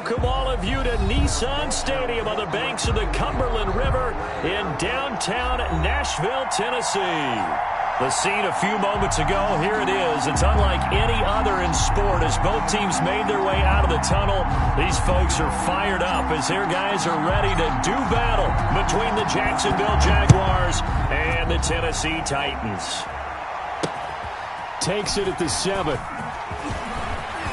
welcome all of you to Nissan Stadium on the banks of the Cumberland River in downtown Nashville, Tennessee. The scene a few moments ago, here it is. It's unlike any other in sport as both teams made their way out of the tunnel. These folks are fired up as their guys are ready to do battle between the Jacksonville Jaguars and the Tennessee Titans. Takes it at the 7.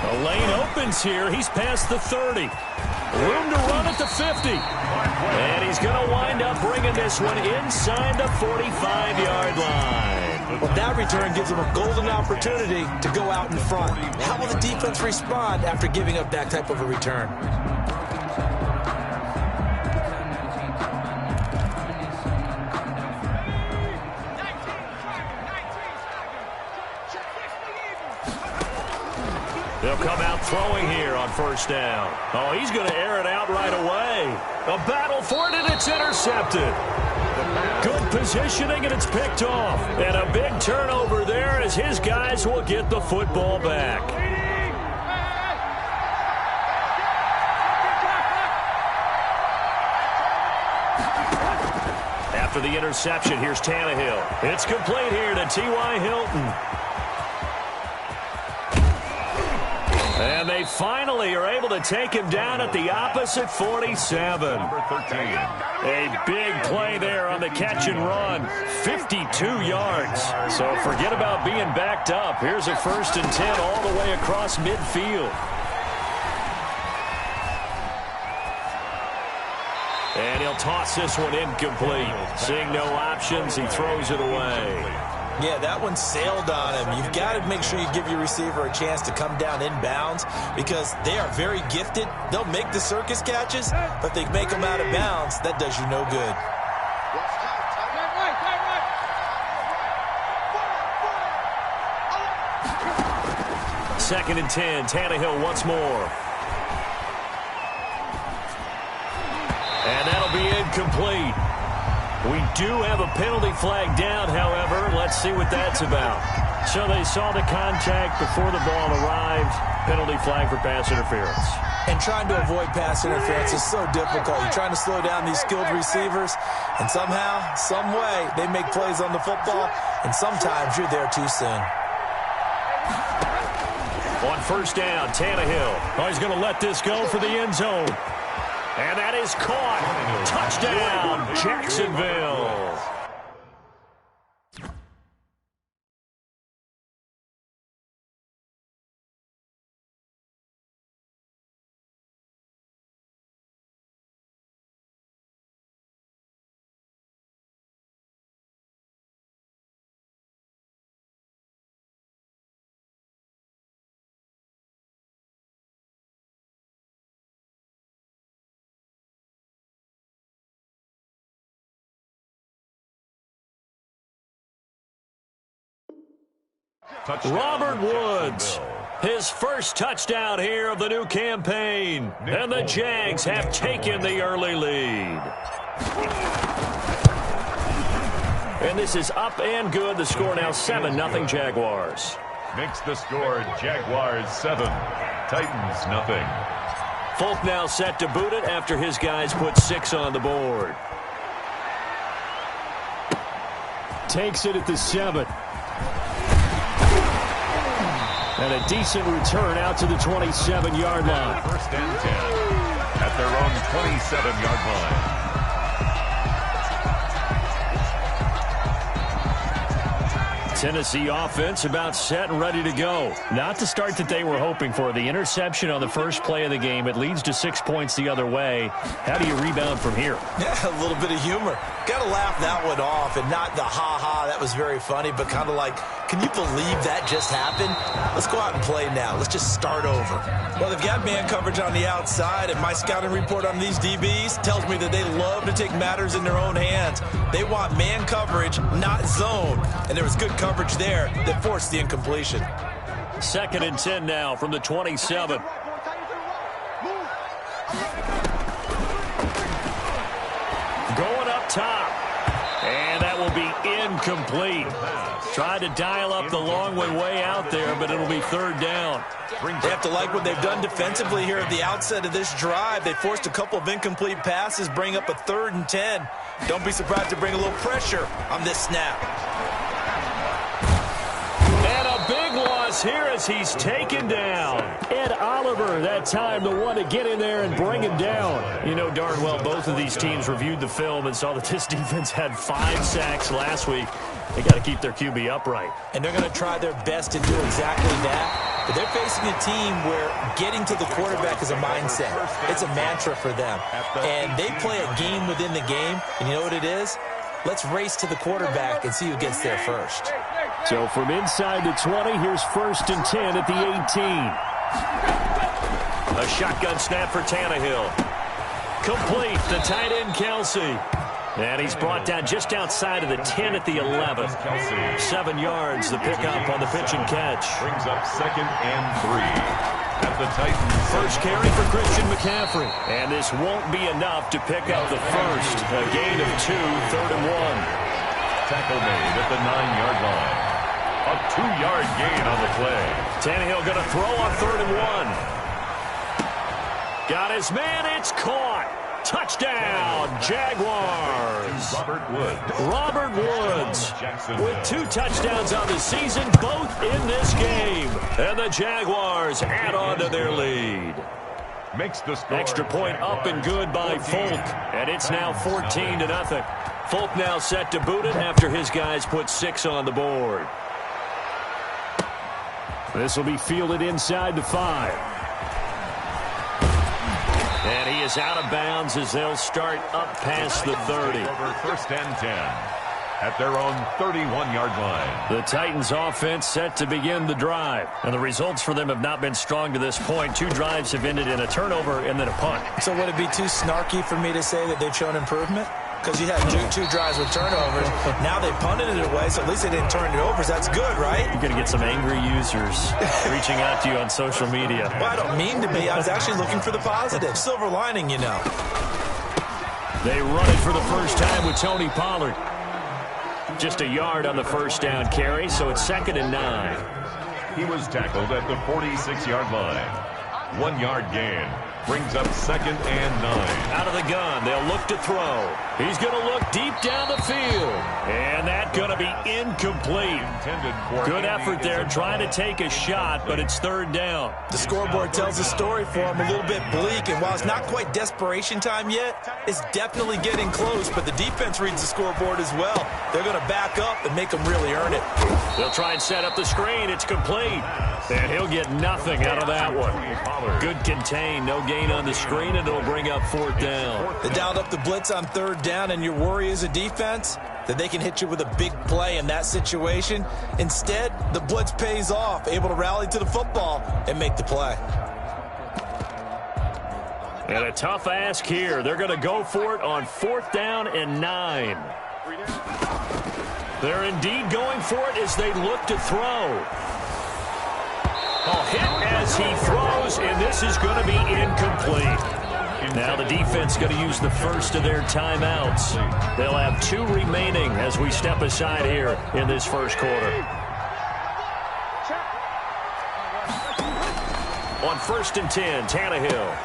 The lane opens here. He's past the 30. Room to run at the 50. And he's going to wind up bringing this one inside the 45-yard line. Well, that return gives him a golden opportunity to go out in front. How will the defense respond after giving up that type of a return? They'll come out throwing here on first down. Oh, he's going to air it out right away. A battle for it, and it's intercepted. Good positioning, and it's picked off. And a big turnover there as his guys will get the football back. After the interception, here's Tannehill. It's complete here to T.Y. Hilton. And they finally are able to take him down at the opposite 47. Number 13. A big play there on the catch and run. 52 yards. So forget about being backed up. Here's a 1st and 10 all the way across midfield. And he'll toss this one incomplete. Seeing no options, he throws it away. Yeah, that one sailed on him. You've got to make sure you give your receiver a chance to come down inbounds because they are very gifted. They'll make the circus catches, but they make them out of bounds. That does you no good. 2nd and 10. Tannehill once more. And that'll be incomplete. We do have a penalty flag down, however. Let's see what that's about. So they saw the contact before the ball arrived. Penalty flag for pass interference. And trying to avoid pass interference is so difficult. You're trying to slow down these skilled receivers, and somehow, some way, they make plays on the football, and sometimes you're there too soon. On first down, Tannehill. Oh, he's going to let this go for the end zone. And that is caught. Touchdown, Jacksonville. Robert Woods, his first touchdown here of the new campaign. And the Jags have taken the early lead. And this is up and good. The score now 7-0 Jaguars. Makes the score Jaguars 7, Titans nothing. Folk now set to boot it after his guys put 6 on the board. Takes it at the 7. And a decent return out to the 27-yard line. 1st and 10 at their own 27-yard line. Tennessee offense about set and ready to go. Not the start that they were hoping for. The interception on the first play of the game. It leads to 6 points the other way. How do you rebound from here? Yeah, a little bit of humor. Got to laugh that one off and not the ha-ha. That was very funny, but kind of like, can you believe that just happened? Let's go out and play now. Let's just start over. Well, they've got man coverage on the outside, and my scouting report on these DBs tells me that they love to take matters in their own hands. They want man coverage, not zone. And there was good coverage there that forced the incompletion. 2nd and 10 now from the 27. Going up top. And that will to be incomplete. Tried to dial up the long way out there, but it'll be third down. They have to like what they've done defensively here at the outset of this drive. They forced a couple of incomplete passes, bring up a 3rd and 10. Don't be surprised to bring a little pressure on this snap. And a big loss here as he's taken down. Ed Oliver, that time, the one to get in there and bring him down. You know darn well both of these teams reviewed the film and saw that this defense had 5 sacks last week. They got to keep their QB upright. And they're going to try their best to do exactly that. But they're facing a team where getting to the quarterback is a mindset. It's a mantra for them. And they play a game within the game. And you know what it is? Let's race to the quarterback and see who gets there first. So from inside the 20, here's 1st and 10 at the 18. A shotgun snap for Tannehill. Complete, the tight end Kelsey. And he's brought down just outside of the 10 at the 11. 7 yards, the pickup on the pitch and catch. Brings up 2nd and 3 at the Titans. First carry for Christian McCaffrey. And this won't be enough to pick up the first. A gain of 2, 3rd and 1. Tackle made at the 9-yard line. A 2-yard gain on the play. Tannehill going to throw on 3rd and 1. Got his man, it's caught. Touchdown, Jaguars. Robert Woods with 2 touchdowns on the season, both in this game. And the Jaguars add on to their lead. Makes the score. Extra point up and good by Folk. And it's now 14-0. Folk now set to boot it after his guys put 6 on the board. This will be fielded inside the 5. And he is out of bounds as they'll start up past the 30. Over 1st and 10 at their own 31-yard line. The Titans offense set to begin the drive. And the results for them have not been strong to this point. 2 drives have ended in a turnover and then a punt. So would it be too snarky for me to say that they've shown improvement? Because you had two drives with turnovers. Now they punted it away, so at least they didn't turn it over. So that's good, right? You're going to get some angry users reaching out to you on social media. Well, I don't mean to be. I was actually looking for the positive. Silver lining, you know. They run it for the first time with Tony Pollard. Just a yard on the first down carry, so it's 2nd and 9. He was tackled at the 46-yard line. 1-yard gain. Brings up 2nd and 9. Out of the gun, they'll look to throw. He's going to look deep down the field. And that's going to be incomplete. Good effort there trying to take a shot, but it's 3rd down. The scoreboard tells a story for him, a little bit bleak. And while it's not quite desperation time yet, it's definitely getting close. But the defense reads the scoreboard as well. They're going to back up and make them really earn it. They'll try and set up the screen. It's complete. And he'll get nothing out of that one. Good contain, no gain on the screen, and it'll bring up 4th down. They dialed up the blitz on 3rd down, and your worry as a defense that they can hit you with a big play in that situation. Instead, the blitz pays off, able to rally to the football and make the play. And a tough ask here. They're going to go for it on 4th down and 9. They're indeed going for it as they look to throw. A hit as he throws, and this is going to be incomplete. Now the defense going to use the first of their timeouts. They'll have 2 remaining as we step aside here in this first quarter. On 1st and 10, Tannehill.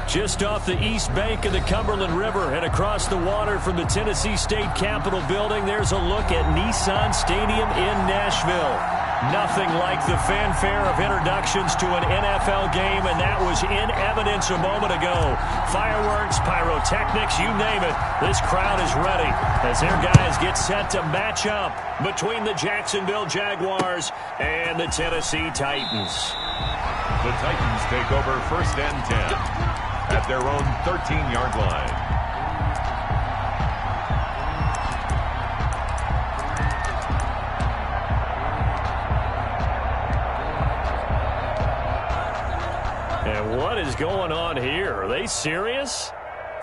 Just off the east bank of the Cumberland River and across the water from the Tennessee State Capitol building, there's a look at Nissan Stadium in Nashville. Nothing like the fanfare of introductions to an NFL game, and that was in evidence a moment ago. Fireworks, pyrotechnics, you name it. This crowd is ready as their guys get set to match up between the Jacksonville Jaguars and the Tennessee Titans. The Titans take over 1st and 10 at their own 13-yard line. And what is going on here? Are they serious?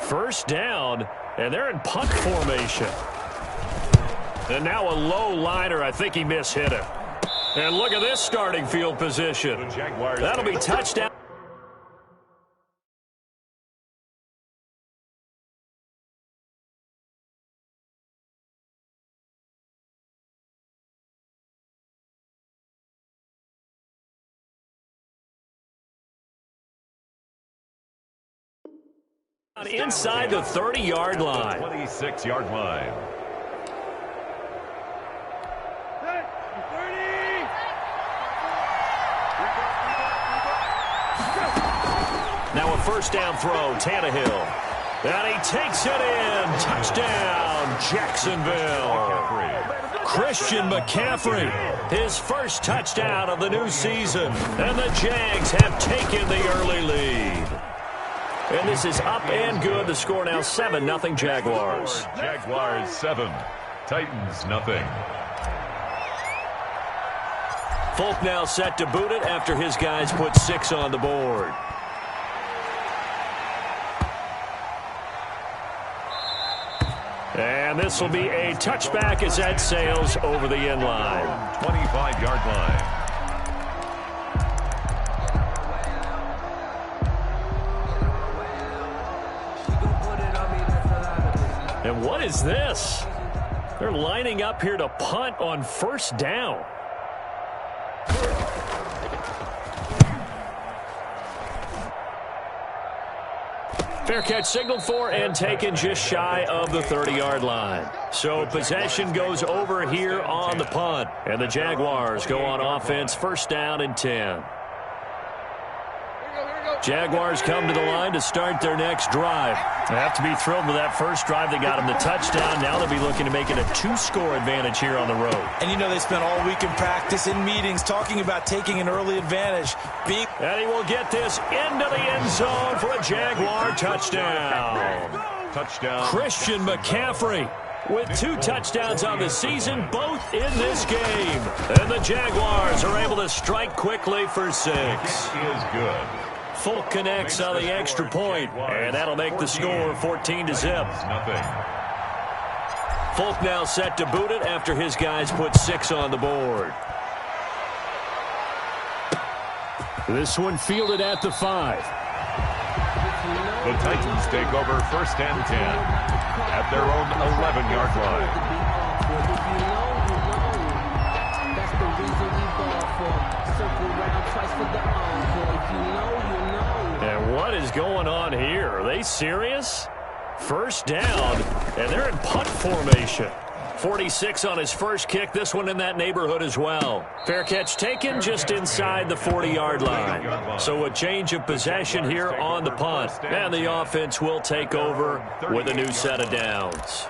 1st down, and they're in punt formation. And now a low liner. I think he mishit it. And look at this starting field position. That'll be touchdown. Inside the 30-yard line. 26-yard line. Now a 1st down throw, Tannehill. And he takes it in. Touchdown, Jacksonville. Christian McCaffrey, his 1st touchdown of the new season. And the Jags have taken the early lead. And this is up and good. The score now 7-0 Jaguars. Jaguars 7, Titans nothing. Folk now set to boot it after his guys put 6 on the board. And this will be a touchback as that sails over the end line. 25-yard line. And what is this? They're lining up here to punt on 1st down. Fair catch signaled for and taken just shy of the 30-yard line. So possession goes over here on the punt. And the Jaguars go on offense, 1st down and 10. Jaguars come to the line to start their next drive. They have to be thrilled with that 1st drive. They got them the touchdown. Now they'll be looking to make it a 2-score advantage here on the road. And you know they spent all week in practice, in meetings, talking about taking an early advantage. And he will get this into the end zone for a Jaguar touchdown. Touchdown. Christian McCaffrey with 2 touchdowns on the season, both in this game. And the Jaguars are able to strike quickly for 6. Is good. Folk connects on the extra point, and that'll make the score 14-0. Folk now set to boot it after his guys put 6 on the board. This one fielded at the 5. The Titans take over 1st and 10 at their own 11-yard line. That's the reason we ball for. Circle round twice for the encore. If you know, you know. And what is going on here? Are they serious? 1st down, and they're in punt formation. 46 on his 1st kick. This one in that neighborhood as well. Fair catch taken just inside the 40-yard line. So a change of possession here on the punt. And the offense will take over with a new set of downs.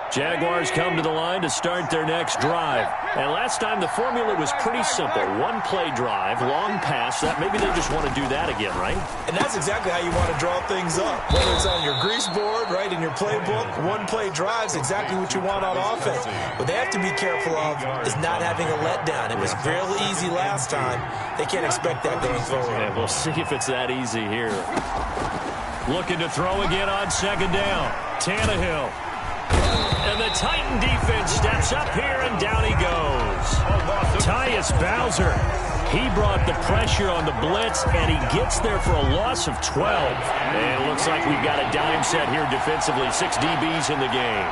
Jaguars come to the line to start their next drive. And last time the formula was pretty simple. 1-play drive, long pass. Maybe they just want to do that again, right? And that's exactly how you want to draw things up. Whether it's on your grease board, right, in your playbook, 1-play drive is exactly what you want on offense. What they have to be careful of is not having a letdown. It was real easy last time. They can't expect that going forward. Yeah, we'll see if it's that easy here. Looking to throw again on 2nd down. Tannehill. And the Titan defense steps up here, and down he goes. Tyus Bowser. He brought the pressure on the blitz, and he gets there for a loss of 12. And it looks like we've got a dime set here defensively. 6 DBs in the game.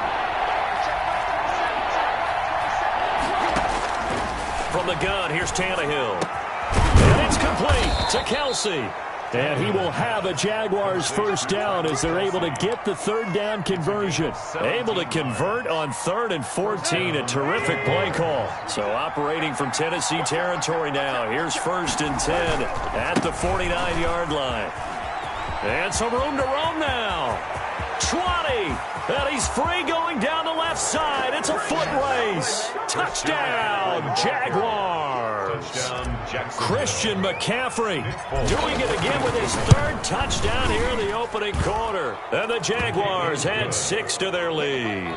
From the gun, here's Tannehill. And it's complete to Kelsey. And he will have a Jaguars first down as they're able to get the third down conversion. Able to convert on 3rd and 14. A terrific play call. So operating from Tennessee territory now. Here's 1st and 10 at the 49-yard line. And some room to roam now. 20. And he's free going down the left side. It's a foot race. Touchdown, Jaguars. Christian McCaffrey doing it again with his 3rd touchdown here in the opening quarter. And the Jaguars had 6 to their lead.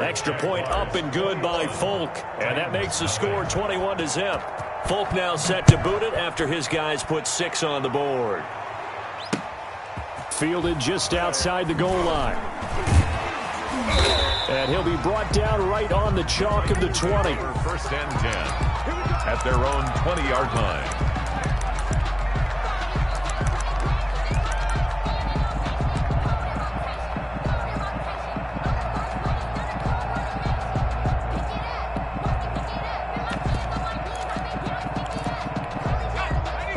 Extra point up and good by Folk. And that makes the score 21-0. Folk now set to boot it after his guys put 6 on the board. Fielded just outside the goal line. And he'll be brought down right on the chalk of the 20. 1st and 10 at their own 20-yard line.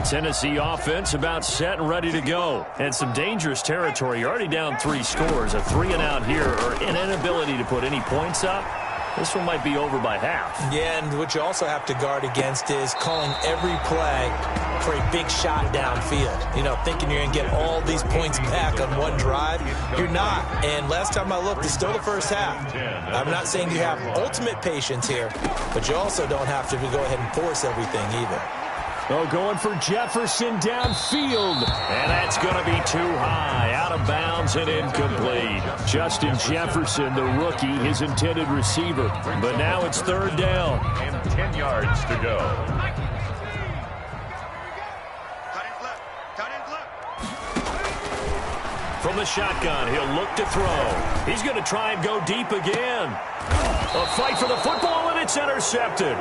Tennessee offense about set and ready to go. And some dangerous territory. You're already down 3 scores. A 3-and-out here or an inability to put any points up. This one might be over by half. Yeah, and what you also have to guard against is calling every play for a big shot downfield. You know, thinking you're going to get all these points back on one drive. You're not. And last time I looked, it's still the first half. I'm not saying you have ultimate patience here, but you also don't have to go ahead and force everything either. Oh, going for Jefferson downfield. And that's going to be too high. Out of bounds and incomplete. Justin Jefferson, the rookie, his intended receiver. But now it's 3rd down. And 10 yards to go. From the shotgun, he'll look to throw. He's going to try and go deep again. A fight for the football, and it's intercepted.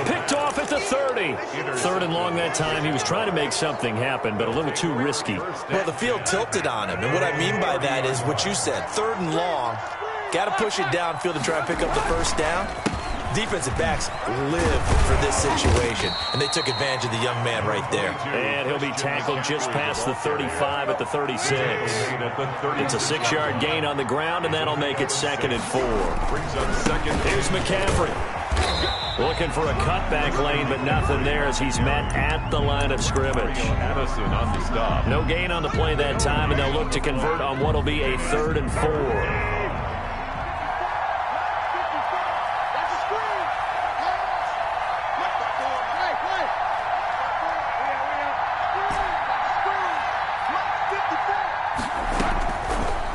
Picked off at the 30. 3rd and long that time. He was trying to make something happen, but a little too risky. Well, the field tilted on him, and what I mean by that is what you said. 3rd and long. Got to push it downfield to try and pick up the first down. Defensive backs live for this situation, and they took advantage of the young man right there. And he'll be tackled just past the 35 at the 36. It's a 6-yard gain on the ground, and that'll make it 2nd and 4. Here's McCaffrey. Looking for a cutback lane, but nothing there as he's met at the line of scrimmage. Addison on the stop. No gain on the play that time, and they'll look to convert on what will be a 3rd and 4.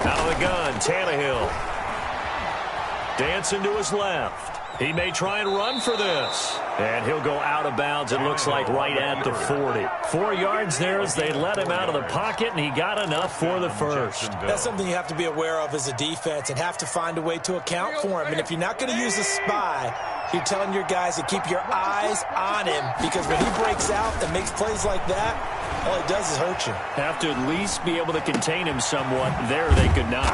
Out of the gun, Tannehill. Dancing to his left. He may try and run for this. And he'll go out of bounds, it looks like, right at the 40. 4 yards there as they let him out of the pocket, and he got enough for the first. That's something you have to be aware of as a defense and have to find a way to account for him. And if you're not going to use a spy, you're telling your guys to keep your eyes on him, because when he breaks out and makes plays like that, all he does is hurt you. Have to at least be able to contain him somewhat. There they could not.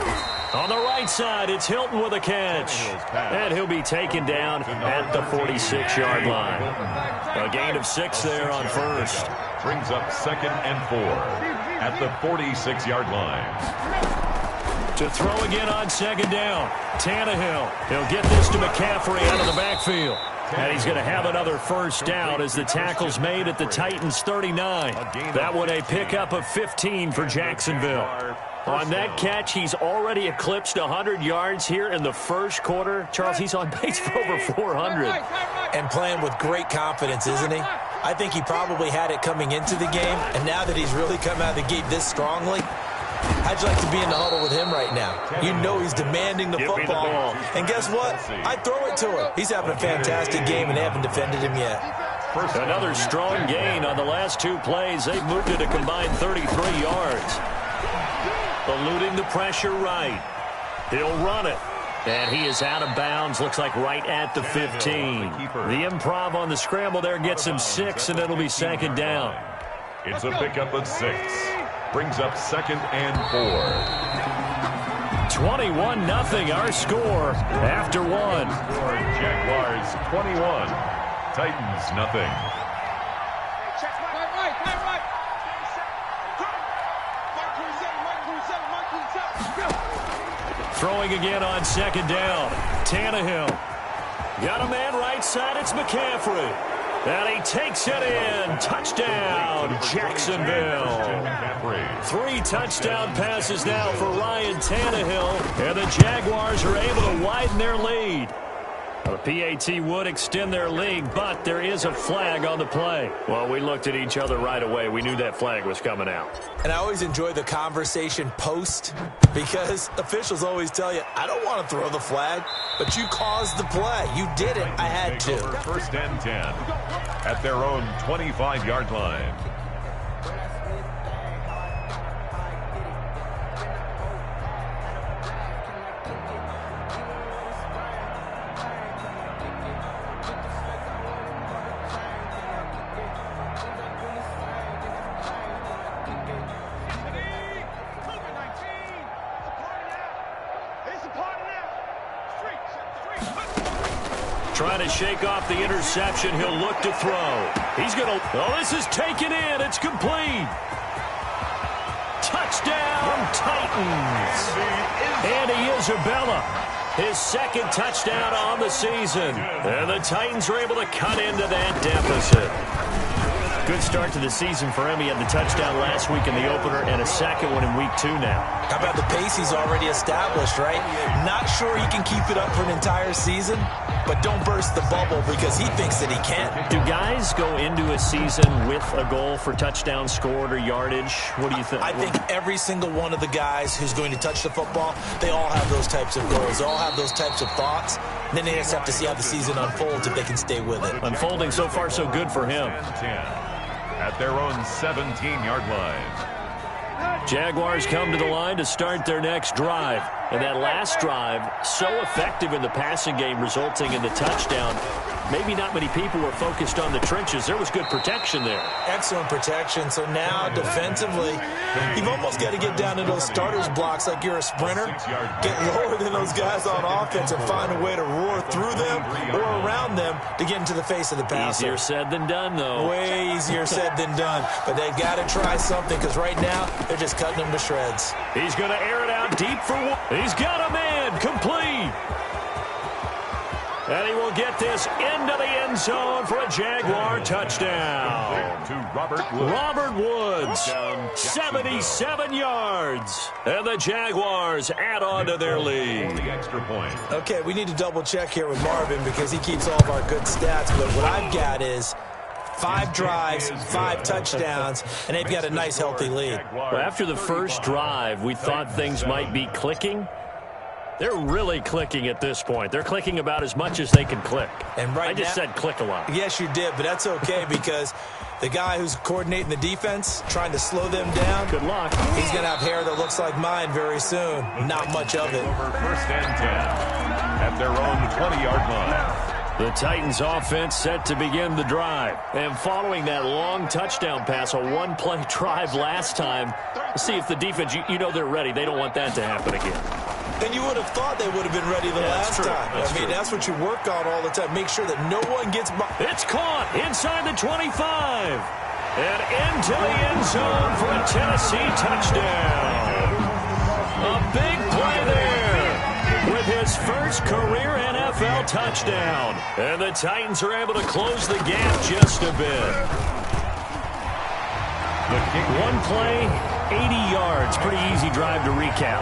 On the right side, it's Hilton with a catch. And he'll be taken down at the 46-yard line. A gain of 6 there on first. Brings up 2nd and 4 at the 46-yard line. To throw again on 2nd down. Tannehill. He'll get this to McCaffrey out of the backfield. And he's going to have another first down as the tackle's made at the Titans' 39. That one a pickup of 15 for Jacksonville. On that catch, he's already eclipsed 100 yards here in the first quarter. Charles, he's on pace for over 400. And playing with great confidence, isn't he? I think he probably had it coming into the game, and now that he's really come out of the gate this strongly, how'd you like to be in the huddle with him right now? You know he's demanding the football. And guess what? I'd throw it to him. He's having a fantastic game, and they haven't defended him yet. Another strong gain on the last 2 plays. They've moved it a combined 33 yards. Eluding the pressure right. He'll run it. And he is out of bounds, looks like right at the 15. The improv on the scramble there gets him 6, and it'll be 2nd down. It's a pickup of 6. Brings up 2nd and 4. 21-0 our score after 1. Jaguars 21. Titans, nothing. Throwing again on second down. Tannehill. Got a man right side. It's McCaffrey. And he takes it in. Touchdown, Jacksonville. 3 touchdown passes now for Ryan Tannehill. And the Jaguars are able to widen their lead. The PAT would extend their lead, but there is a flag on the play. Well, we looked at each other right away. We knew that flag was coming out. And I always enjoy the conversation post because officials always tell you, I don't want to throw the flag, but you caused the play. You did it. I had to. First and 10 at their own 25-yard line. Trying to shake off the interception. He'll look to throw. He's going to... Oh, this is taken in. It's complete. Touchdown, Titans. Andy Isabella, his second touchdown on the season. And the Titans are able to cut into that deficit. Good start to the season for him. He had the touchdown last week in the opener and a second one in week 2 now. How about the pace he's already established, right? Not sure he can keep it up for an entire season, but don't burst the bubble because he thinks that he can. Do guys go into a season with a goal for touchdowns scored or yardage? What do you think? I think every single one of the guys who's going to touch the football, they all have those types of goals. They all have those types of thoughts. And then they just have to see how the season unfolds if they can stay with it. Unfolding so far so good for him. At their own 17-yard line. Jaguars come to the line to start their next drive. And that last drive, so effective in the passing game, resulting in the touchdown. Maybe not many people were focused on the trenches. There was good protection there. Excellent protection. So now, defensively, you've almost got to get down to those starters blocks like you're a sprinter. Get lower than those guys on offense and find a way to roar through them or around them to get into the face of the passer. Easier said than done, though. Way easier said than done. But they've got to try something because right now, they're just cutting them to shreds. He's going to air it out deep for one. He's got a man. Complete. And he will get this into the end zone for a Jaguar touchdown. To Robert Woods, 77 yards. And the Jaguars add on to their lead. The extra point. Okay, we need to double check here with Marvin because he keeps all of our good stats. But what I've got is 5 drives, 5 touchdowns, and they've got a nice, healthy lead. Well, after the first drive, we thought things might be clicking. They're really clicking at this point. They're clicking about as much as they can click. And right I just said click a lot. Yes, you did, but that's okay because the guy who's coordinating the defense, trying to slow them down, good luck. He's going to have hair that looks like mine very soon. Not much of it. Over first and 10 at their own 20-yard line. The Titans offense set to begin the drive. And following that long touchdown pass, a one-play drive last time, see if the defense, you know they're ready. They don't want that to happen again. And you would have thought they would have been ready the last time. That's what you work on all the time. Make sure that no one gets by. It's caught inside the 25. And into the end zone for a Tennessee touchdown. A big play there with his first career NFL touchdown. And the Titans are able to close the gap just a bit. One play, 80 yards. Pretty easy drive to recap.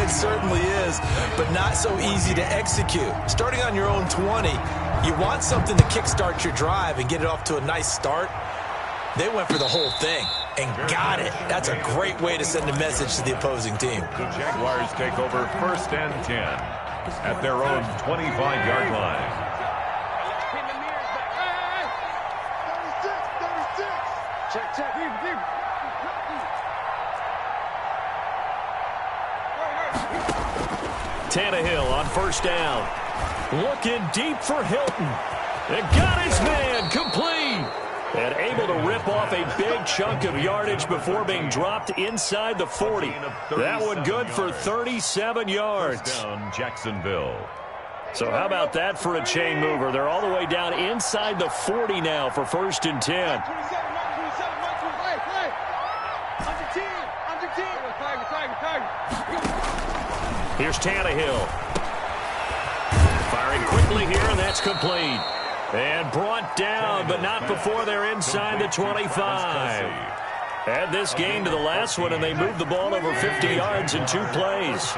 It certainly is, but not so easy to execute. Starting on your own 20, you want something to kickstart your drive and get it off to a nice start. They went for the whole thing and got it. That's a great way to send a message to the opposing team. The Jaguars take over first and 10 at their own 25-yard line. Tannehill on first down. Looking deep for Hilton. And got his man complete. And able to rip off a big chunk of yardage before being dropped inside the 40. That one good for 37 yards. Down Jacksonville. So how about that for a chain mover? They're all the way down inside the 40 now for 1st and 10. Here's Tannehill. Firing quickly here, and that's complete. And brought down, but not before they're inside the 25. Add this game to the last one, and they moved the ball over 50 yards in 2 plays.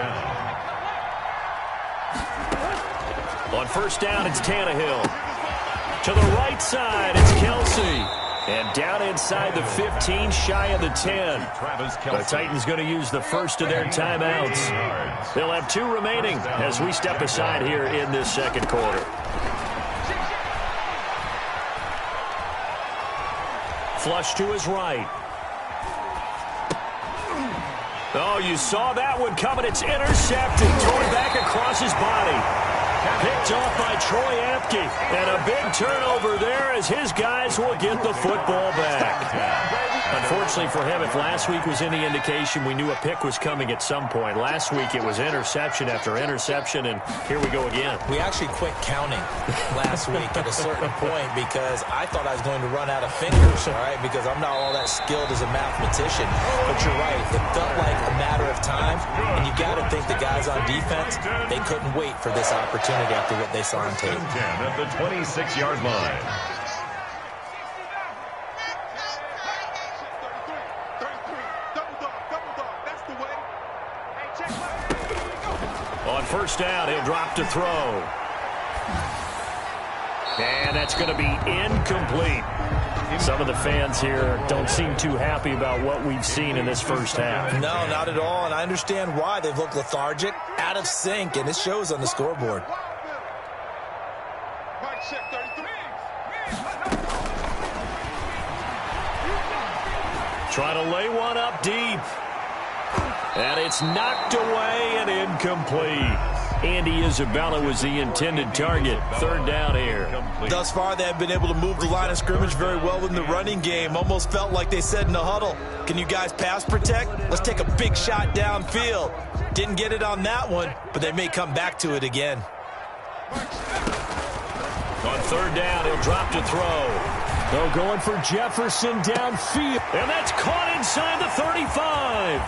On 1st down, it's Tannehill. To the right side, it's Kelsey. And down inside the 15, shy of the 10. The Titans going to use the first of their timeouts. They'll have 2 remaining as we step aside here in this 2nd quarter. Flush to his right. Oh, you saw that one coming. It's intercepted. Thrown back across his body. Picked off by Troy Apke. And a big turnover there as his guys will get the football back. Unfortunately for him, if last week was any indication, we knew a pick was coming at some point. Last week it was interception after interception, and here we go again. We actually quit counting last week at a certain point because I thought I was going to run out of fingers, all right, because I'm not all that skilled as a mathematician. But you're right. It felt like a matter of time, and you got to think the guys on defense, they couldn't wait for this opportunity after what they saw on tape. 10 at the 26-yard line. On 1st down, he'll drop to throw. And that's going to be incomplete. Some of the fans here don't seem too happy about what we've seen in this first half. No, not at all, and I understand why. They've looked lethargic, out of sync, and it shows on the scoreboard. Trying to lay one up deep. And it's knocked away and incomplete. Andy Isabella was the intended target. 3rd down here. Thus far, they have been able to move the line of scrimmage very well in the running game. Almost felt like they said in the huddle, can you guys pass protect? Let's take a big shot downfield. Didn't get it on that one, but they may come back to it again. On 3rd down, he'll drop to throw. They're going for Jefferson downfield. And that's caught inside the 35.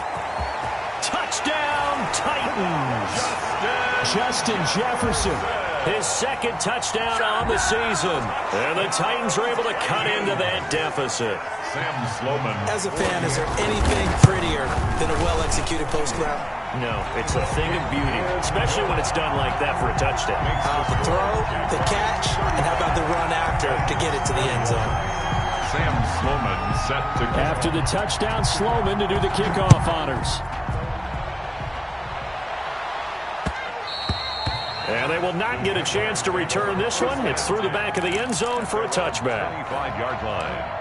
Touchdown, Titans. Justin Jefferson. His 2nd touchdown on the season. And the Titans are able to cut into that deficit. Sam Sloman. As a fan, is there anything prettier than a well-executed post route? No, it's a thing of beauty, especially when it's done like that for a touchdown. The throw, the catch, and how about the run after to get it to the end zone? Sam Sloman set to go. After the touchdown, Sloman to do the kickoff honors. And they will not get a chance to return this one. It's through the back of the end zone for a touchback. 25-yard line.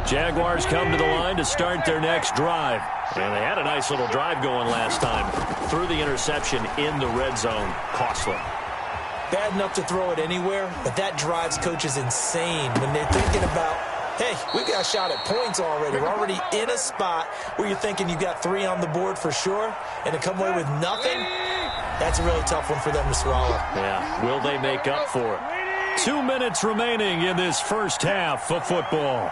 Jaguars come to the line to start their next drive. And they had a nice little drive going last time. Threw the interception in the red zone. Costly. Bad enough to throw it anywhere, but that drives coaches insane when they're thinking about, hey, we got a shot at points already. We're already in a spot where you're thinking you got 3 on the board for sure, and to come away with nothing, that's a really tough one for them to swallow. Yeah, will they make up for it? 2 minutes remaining in this first half of football.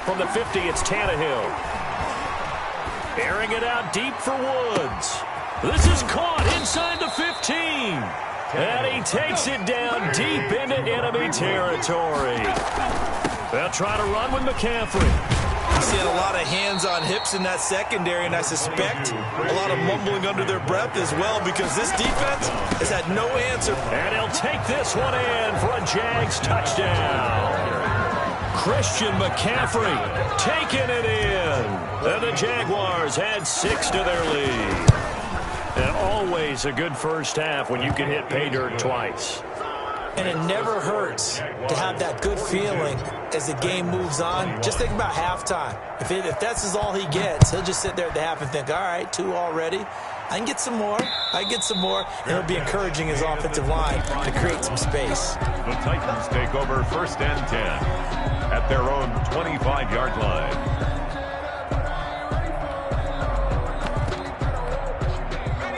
From the 50, it's Tannehill. Airing it out deep for Woods. This is caught inside the 15. And he takes it down deep into enemy territory. They'll try to run with McCaffrey. You're seeing a lot of hands on hips in that secondary, and I suspect a lot of mumbling under their breath as well because this defense has had no answer. And he'll take this one in for a Jags touchdown. Christian McCaffrey taking it in. And the Jaguars add 6 to their lead. And always a good first half when you can hit pay dirt twice. And it never hurts to have that good feeling as the game moves on. Just think about halftime. If that's all he gets, he'll just sit there at the half and think, all right, 2 already. I can get some more. And it'll be encouraging his offensive line to create some space. The Titans take over 1st and 10 at their own 25-yard line.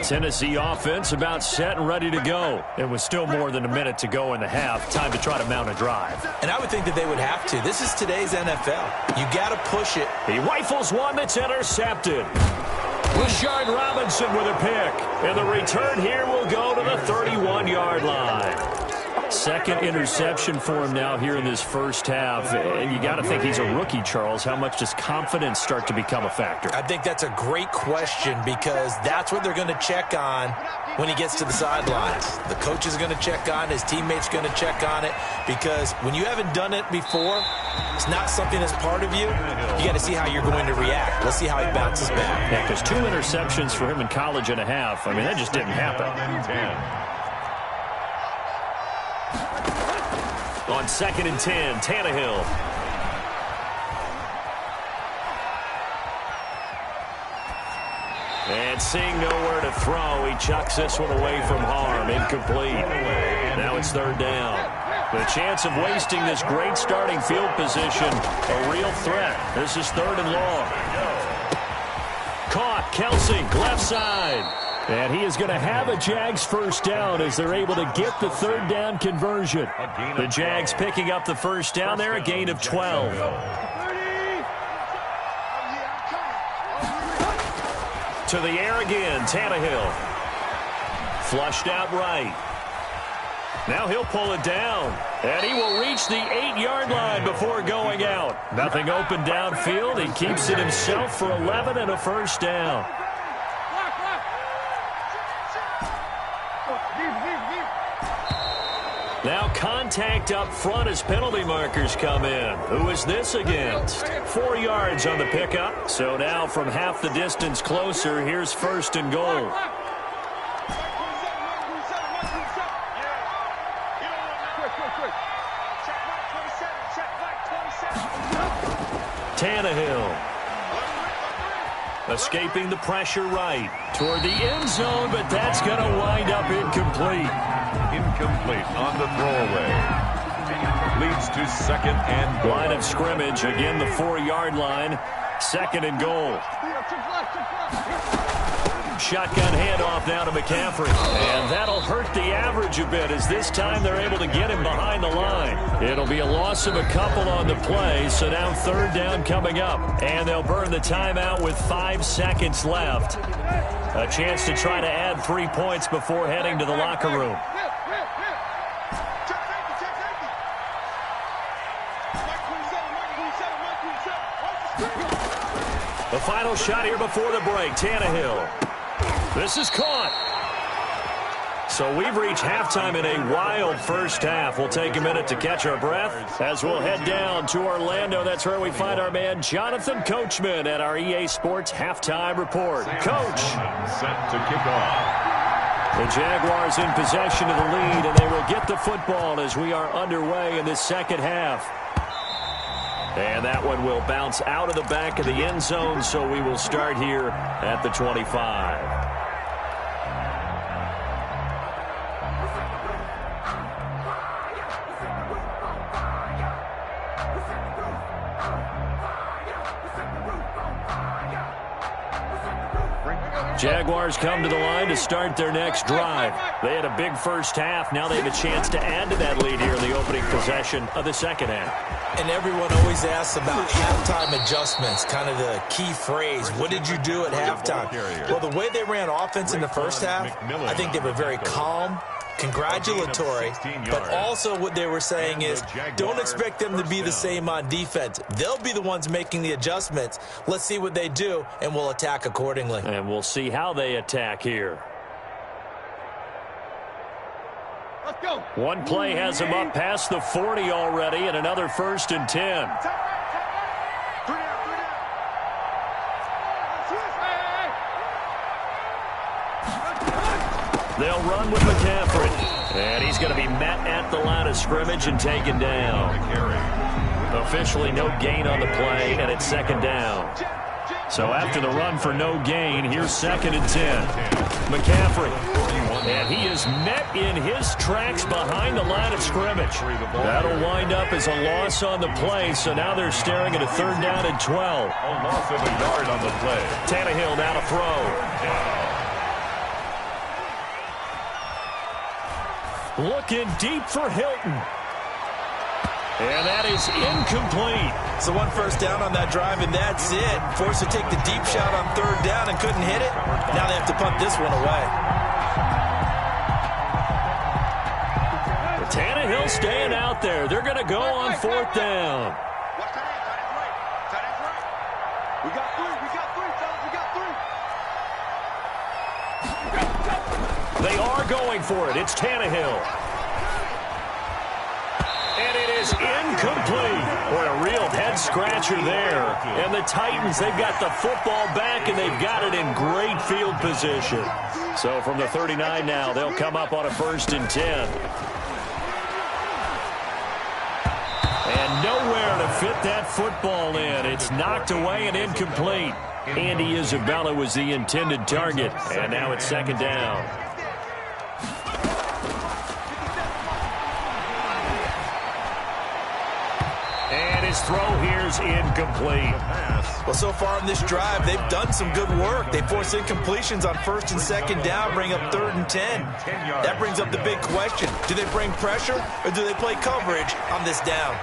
Tennessee offense about set and ready to go. It was still more than a minute to go in the half. Time to try to mount a drive. And I would think that they would have to. This is today's NFL. You got to push it. He rifles one that's intercepted. Rashard Robinson with a pick. And the return here will go to the 31-yard line. Second interception for him now here in this first half. And you got to think he's a rookie, Charles. How much does confidence start to become a factor? I think that's a great question because that's what they're going to check on when he gets to the sidelines. The coach is going to check on it. His teammates going to check on it because when you haven't done it before, it's not something that's part of you. You got to see how you're going to react. Let's see how he bounces back. Yeah, because 2 interceptions for him in college and a half. I mean, that just didn't happen. On 2nd and 10, Tannehill. And seeing nowhere to throw, he chucks this one away from harm. Incomplete. Now it's 3rd down. The chance of wasting this great starting field position, a real threat. This is 3rd and long. Caught, Kelsey, left side. And he is going to have a Jags first down as they're able to get the 3rd down conversion. The Jags picking up the first down there, a gain of 12. To the air again, Tannehill. Flushed out right. Now he'll pull it down. And he will reach the 8-yard line before going out. Nothing open downfield. He keeps it himself for 11 and a first down. Now contact up front as penalty markers come in. Who is this against? 4 yards on the pickup. So now from half the distance closer, here's 1st and goal. Tannehill. Escaping the pressure right toward the end zone, but that's going to wind up incomplete. Incomplete on the throwaway. Leads to 2nd and goal. Line of scrimmage, again the 4-yard line. 2nd and goal. Shotgun handoff now to McCaffrey. And that'll hurt the average a bit as this time they're able to get him behind the line. It'll be a loss of a couple on the play, so now 3rd down coming up. And they'll burn the timeout with 5 seconds left. A chance to try to add 3 points before heading to the locker room. The final shot here before the break, Tannehill. This is caught. So we've reached halftime in a wild first half. We'll take a minute to catch our breath as we'll head down to Orlando. That's where we find our man Jonathan Coachman at our EA Sports Halftime Report. Coach. Set to kick off. The Jaguars in possession of the lead, and they will get the football as we are underway in this second half. And that one will bounce out of the back of the end zone, so we will start here at the 25. Jaguars come to the line to start their next drive. They had a big first half. Now they have a chance to add to that lead here in the opening possession of the second half. And everyone always asks about halftime adjustments, kind of the key phrase. What did you do at halftime? Well, the way they ran offense in the first half, I think they were very calm, congratulatory, but also what they were saying is don't expect them to be the same on defense. They'll be the ones making the adjustments. Let's see what they do, and we'll attack accordingly. And we'll see how they attack here. Let's go. One play has him up past the 40 already, and another 1st and 10. They'll run with McCaffrey. And he's going to be met at the line of scrimmage and taken down. Officially no gain on the play, and it's 2nd down. So after the run for no gain, here's 2nd and 10. McCaffrey. And he is met in his tracks behind the line of scrimmage. That'll wind up as a loss on the play, so now they're staring at a 3rd down and 12. A loss of a yard on the play. Tannehill now to throw. Looking deep for Hilton. And that is incomplete. So 1 first down on that drive, and that's it. Forced to take the deep shot on 3rd down and couldn't hit it. Now they have to punt this one away. Tannehill staying out there. They're going to go on 4th down. We got 3, fellas. We got 3. They are going for it. It's Tannehill. And it is incomplete. Boy, a real head-scratcher there. And the Titans, they've got the football back, and they've got it in great field position. So from the 39 now, they'll come up on a 1st and 10. And nowhere to fit that football in. It's knocked away and incomplete. Andy Isabella was the intended target. And now it's 2nd down. And his throw here's incomplete. Well, so far in this drive, they've done some good work. They force incompletions on 1st and 2nd down, bring up 3rd and 10. That brings up the big question. Do they bring pressure or do they play coverage on this down?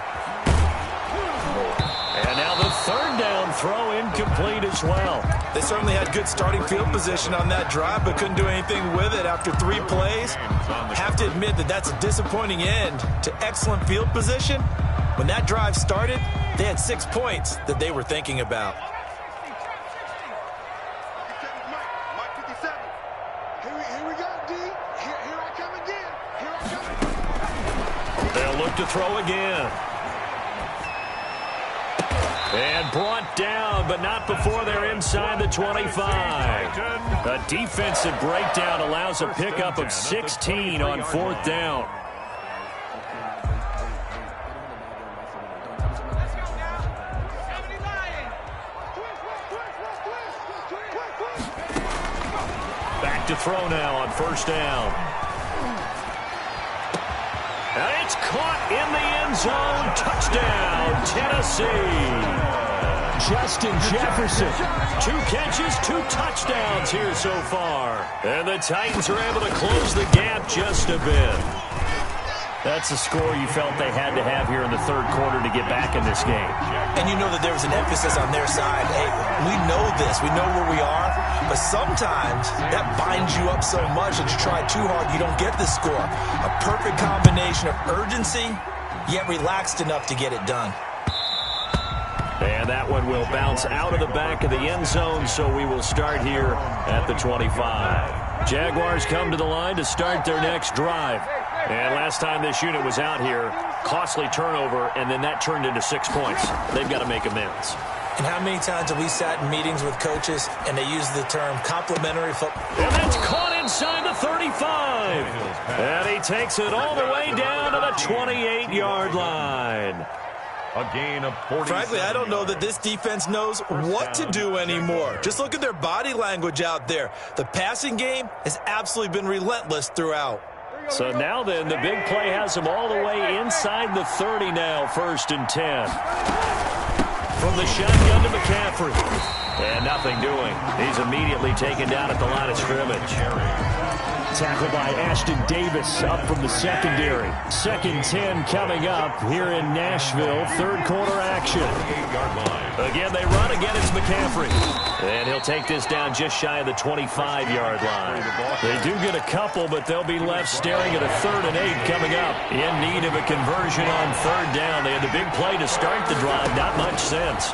And now the 3rd down throw incomplete as well. They certainly had good starting field position on that drive, but couldn't do anything with it after 3 plays. Have to admit that that's a disappointing end to excellent field position. When that drive started, they had 6 points that they were thinking about. Mike 57. Here we go, D. Here I come again. Here I come. They'll look to throw again. And brought down, but not before they're inside the 25. A defensive breakdown allows a pickup of 16 on 4th down. Back to throw now on 1st down. And it's caught in the end zone. Touchdown, Tennessee. Justin Jefferson. 2 catches, 2 touchdowns here so far. And the Titans are able to close the gap just a bit. That's the score you felt they had to have here in the 3rd quarter to get back in this game. And you know that there was an emphasis on their side. Hey, we know this. We know where we are. But sometimes that binds you up so much that you try too hard, you don't get the score. A perfect combination of urgency, yet relaxed enough to get it done. And that one will bounce out of the back of the end zone, so we will start here at the 25. Jaguars come to the line to start their next drive. And last time this unit was out here, costly turnover, and then that turned into 6 points. They've got to make amends. And how many times have we sat in meetings with coaches and they use the term complimentary football? And that's caught inside the 35. And he takes it all the way down to the 28-yard line. A gain of 40. Frankly, I don't know that this defense knows what to do anymore. Just look at their body language out there. The passing game has absolutely been relentless throughout. So now then, the big play has him all the way inside the 30 now, 1st and 10. From the shotgun to McCaffrey. And nothing doing. He's immediately taken down at the line of scrimmage. Tackled by Ashton Davis up from the secondary. 2nd 10 coming up here in Nashville. 3rd quarter action. Again, they run. Again, it's McCaffrey. And he'll take this down just shy of the 25-yard line. They do get a couple, but they'll be left staring at a 3rd and 8 coming up. In need of a conversion on 3rd down. They had the big play to start the drive. Not much sense.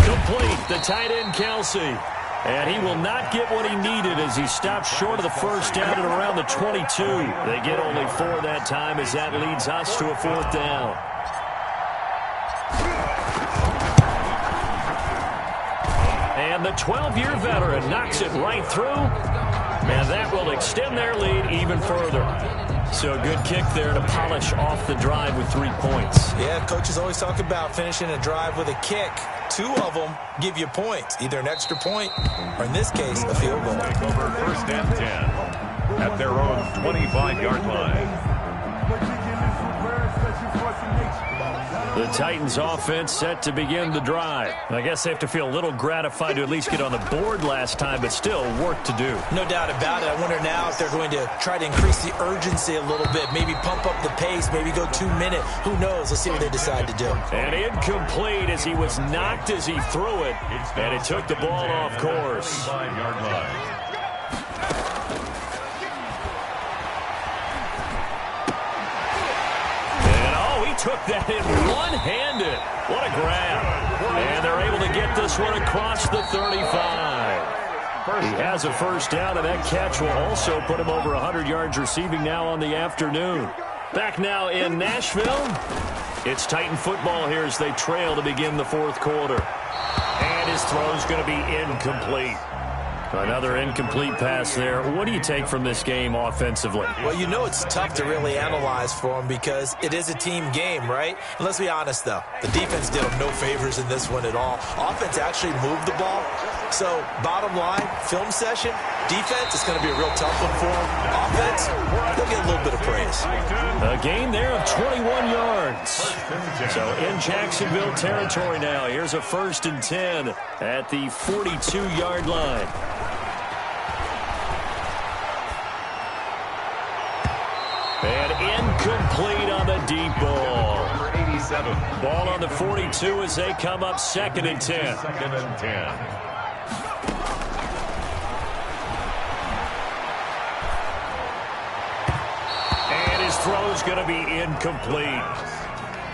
Complete. The tight end, Kelsey. And he will not get what he needed as he stops short of the 1st down at around the 22. They get only 4 that time as that leads us to a 4th down. And the 12-year veteran knocks it right through. And that will extend their lead even further. So a good kick there to polish off the drive with 3 points. Yeah, coaches always talk about finishing a drive with a kick. 2 of them give you points, either an extra point or, in this case, a field goal. Take over first and 10 at their own 25-yard line. The Titans offense set to begin the drive. I guess they have to feel a little gratified to at least get on the board last time, but still work to do. No doubt about it. I wonder now if they're going to try to increase the urgency a little bit, maybe pump up the pace, maybe go 2 minute. Who knows? Let's see what they decide to do. And incomplete as he was knocked as he threw it, and it took the ball off course. 25-yard line. Took that in one-handed. What a grab. And they're able to get this one across the 35. He has a first down, and that catch will also put him over 100 yards receiving now on the afternoon. Back now in Nashville. It's Titan football here as they trail to begin the fourth quarter. And his throw's going to be incomplete. Another incomplete pass there. What do you take from this game offensively? Well, you know it's tough to really analyze for them because it is a team game, right? And let's be honest, though. The defense did them no favors in this one at all. Offense actually moved the ball. So, bottom line, film session, defense, it's going to be a real tough one for them. Offense, they'll get a little bit of praise. A gain there of 21 yards. So, in Jacksonville territory now. Here's a 1st and 10 at the 42-yard line. And incomplete on the deep ball. Number 87. Ball on the 42 as they come up 2nd and 10. 2nd and 10. And his throw's going to be incomplete.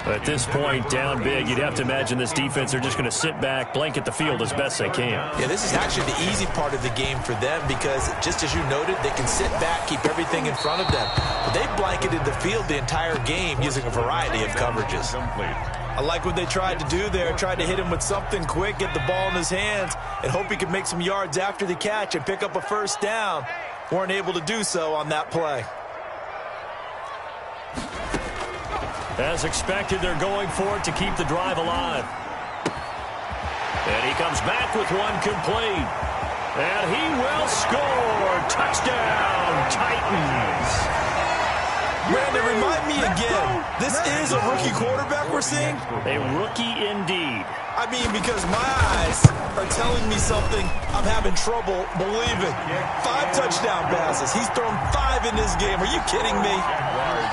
At this point, down big, you'd have to imagine this defense, they're just going to sit back, blanket the field as best they can. Yeah, this is actually the easy part of the game for them because, just as you noted, they can sit back, keep everything in front of them. But they've blanketed the field the entire game using a variety of coverages. I like what they tried to do there, tried to hit him with something quick, get the ball in his hands, and hope he could make some yards after the catch and pick up a first down. Weren't able to do so on that play. As expected, they're going for it to keep the drive alive. And he comes back with one complete. And he will score. Touchdown, Titans. Brandon, remind me again, this is a rookie quarterback we're seeing? A rookie indeed. I mean, because my eyes are telling me something I'm having trouble believing. 5 touchdown passes. He's thrown 5 in this game. Are you kidding me?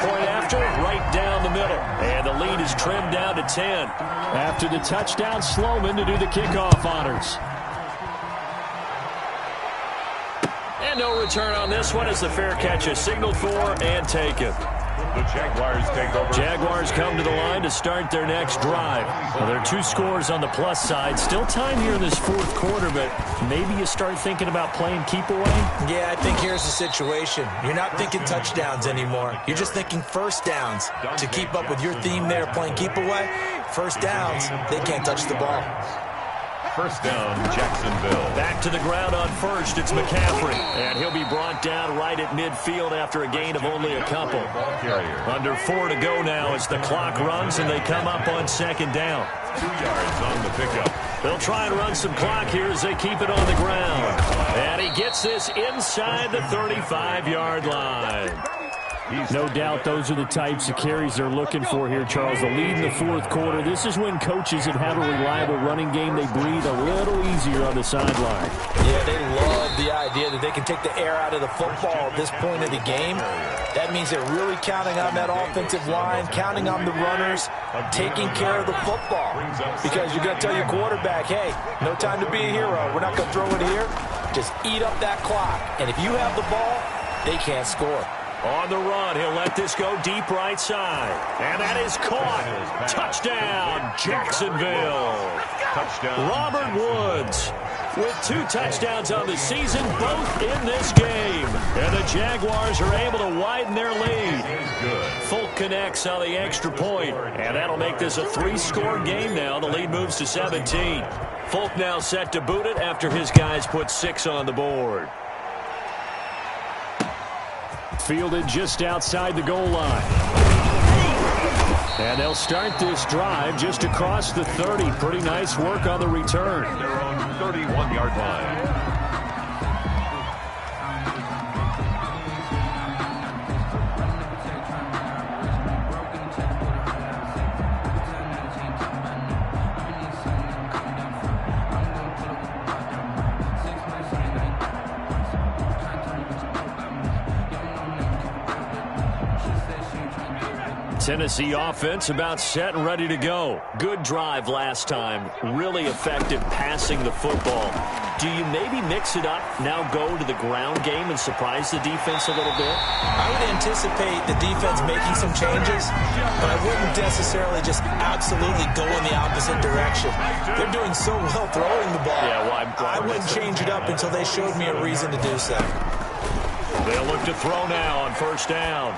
Point after, right down the middle. And the lead is trimmed down to 10. After the touchdown, Sloman to do the kickoff honors. And no return on this one as the fair catch is signaled for and taken. The Jaguars take over. Jaguars come to the line to start their next drive. Well, there are 2 scores on the plus side. Still time here in this fourth quarter, but maybe you start thinking about playing keep away? Yeah, I think here's the situation. You're not thinking touchdowns anymore. You're just thinking first downs. To keep up with your theme there, playing keep away, first downs, they can't touch the ball. First down, Jacksonville. Back to the ground on first. It's McCaffrey. And he'll be brought down right at midfield after a gain of only a couple. Under 4 to go now as the clock runs and they come up on 2nd down. 2 yards on the pickup. They'll try and run some clock here as they keep it on the ground. And he gets this inside the 35-yard line. No doubt those are the types of carries they're looking for here, Charles. The lead in the fourth quarter. This is when coaches that have a reliable running game, they breathe a little easier on the sideline. Yeah, they love the idea that they can take the air out of the football at this point of the game. That means they're really counting on that offensive line, counting on the runners, taking care of the football. Because you're going to tell your quarterback, hey, no time to be a hero. We're not going to throw it here. Just eat up that clock. And if you have the ball, they can't score. On the run, he'll let this go deep right side. And that is caught. Touchdown, Jacksonville. Touchdown. Robert Woods with 2 touchdowns on the season, both in this game. And the Jaguars are able to widen their lead. Folk connects on the extra point, and that'll make this a 3-score game now. The lead moves to 17. Folk now set to boot it after his guys put 6 on the board. fielded just outside the goal line. And they'll start this drive just across the 30. Pretty nice work on the return. Their own 31-yard line. Tennessee offense about set and ready to go. Good drive last time. Really effective passing the football. Do you maybe mix it up, now go to the ground game and surprise the defense a little bit? I would anticipate the defense making some changes, but I wouldn't necessarily just absolutely go in the opposite direction. They're doing so well throwing the ball. Yeah, well, I wouldn't change it up until they showed me a reason to do so. They'll look to throw now on first down.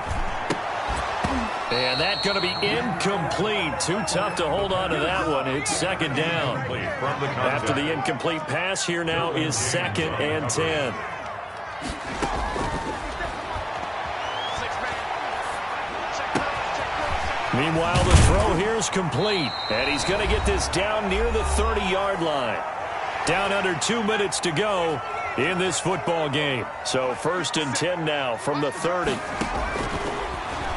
And that's going to be incomplete. Too tough to hold on to that one. It's second down. After the incomplete pass, here now is 2nd and 10. Meanwhile, the throw here is complete. And he's going to get this down near the 30-yard line. Down under 2 minutes to go in this football game. So 1st and 10 now from the 30.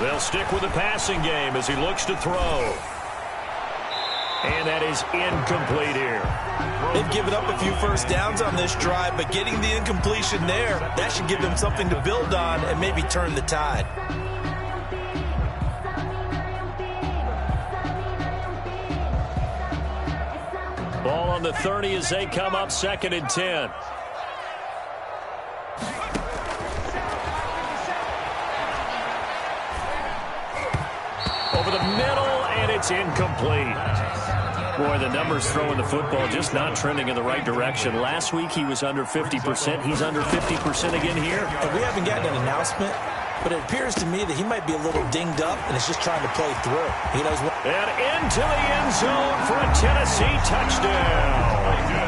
They'll stick with the passing game as he looks to throw. And that is incomplete here. They've given up a few first downs on this drive, but getting the incompletion there, that should give them something to build on and maybe turn the tide. Ball on the 30 as they come up 2nd and 10. Over the middle, and it's incomplete. Boy, the numbers throwing the football just not trending in the right direction. Last week he was under 50%. He's under 50% again here. And we haven't gotten an announcement, but it appears to me that he might be a little dinged up and is just trying to play through. He knows what. And into the end zone for a Tennessee touchdown.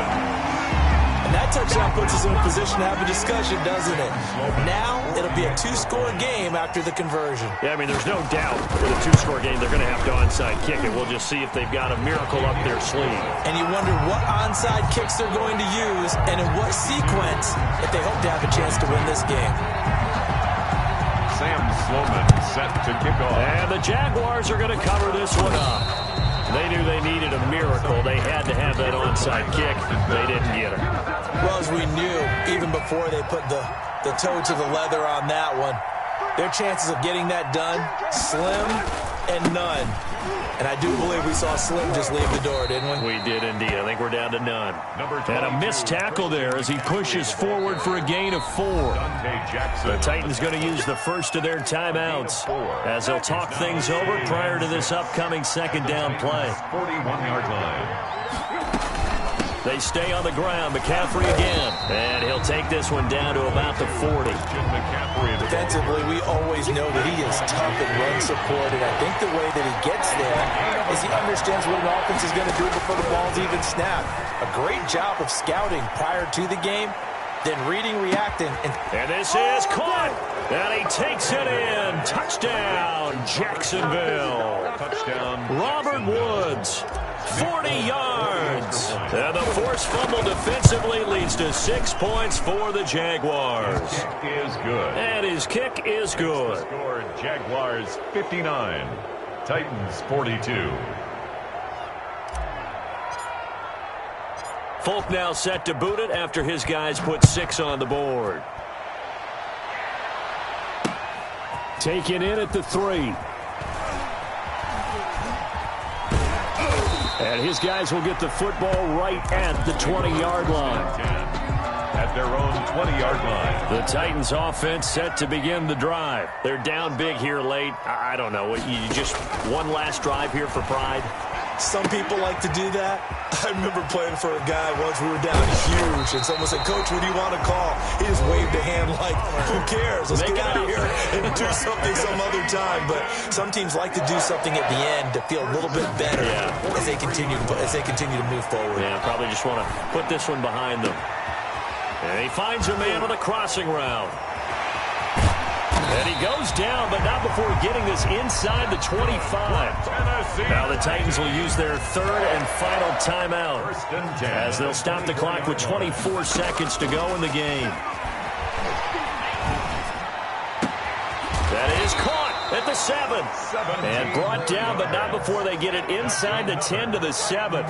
And that touchdown puts us in a position to have a discussion, doesn't it? Now it'll be a 2-score game after the conversion. Yeah, I mean, there's no doubt for the 2-score game they're going to have to onside kick it. We'll just see if they've got a miracle up their sleeve. And you wonder what onside kicks they're going to use and in what sequence if they hope to have a chance to win this game. Sam Sloman set to kick off. And the Jaguars are going to cover this one up. They knew they needed a miracle. They had to have that onside kick. They didn't get it. Well, as we knew, even before they put the toe to the leather on that one, their chances of getting that done, slim and none. And I do believe we saw Slim just leave the door, didn't we? We did indeed. I think we're down to none. And a missed tackle there as he pushes forward for a gain of 4. The Titans going to use the first of their timeouts as they'll talk things over prior to this upcoming 2nd down play. 41-yard line. They stay on the ground. McCaffrey again. And he'll take this one down to about the 40. Defensively, we always know that he is tough and run support, and I think the way that he gets there is he understands what an offense is going to do before the ball's even snapped. A great job of scouting prior to the game, then reading, reacting. And this is caught. And he takes it in. Touchdown, Jacksonville. Touchdown, Robert Woods. 40 yards. And the forced fumble defensively leads to 6 points for the Jaguars. His kick is good. And his kick is good. Score Jaguars 59, Titans 42. Folk now set to boot it after his guys put 6 on the board. Taken in at the 3. And his guys will get the football right at the 20-yard line. At their own 20-yard line. The Titans offense set to begin the drive. They're down big here late. I don't know. You just one last drive here for pride? Some people like to do that. I remember playing for a guy once. We were down huge, and someone said, "Coach, what do you want to call?" He just waved a hand like, "Who cares? Let's get out of here and do something some other time." But some teams like to do something at the end to feel a little bit better as they continue to move forward. Yeah, probably just want to put this one behind them. And he finds a man on a crossing route. And he goes down, but not before getting this inside the 25. Now the Titans will use their third and final timeout as they'll stop the clock with 24 seconds to go in the game. That is caught at the 7. And brought down, but not before they get it inside the 10 to the 7.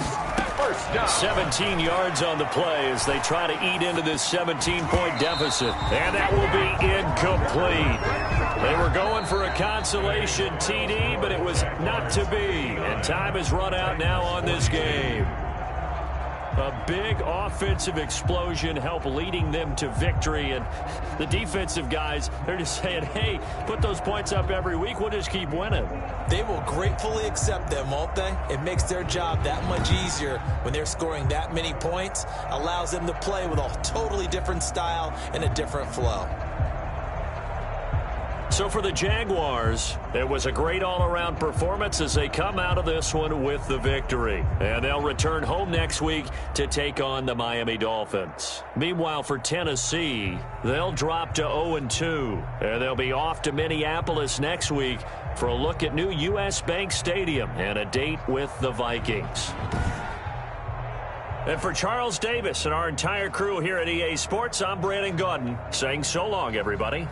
17 yards on the play as they try to eat into this 17-point deficit. And that will be incomplete. They were going for a consolation TD, but it was not to be. And time has run out now on this game. A big offensive explosion helped leading them to victory. And the defensive guys, they're just saying, hey, put those points up every week. We'll just keep winning. They will gratefully accept them, won't they? It makes their job that much easier when they're scoring that many points. Allows them to play with a totally different style and a different flow. So for the Jaguars, it was a great all-around performance as they come out of this one with the victory. And they'll return home next week to take on the Miami Dolphins. Meanwhile, for Tennessee, they'll drop to 0-2. And they'll be off to Minneapolis next week for a look at new U.S. Bank Stadium and a date with the Vikings. And for Charles Davis and our entire crew here at EA Sports, I'm Brandon Gaudin saying so long, everybody.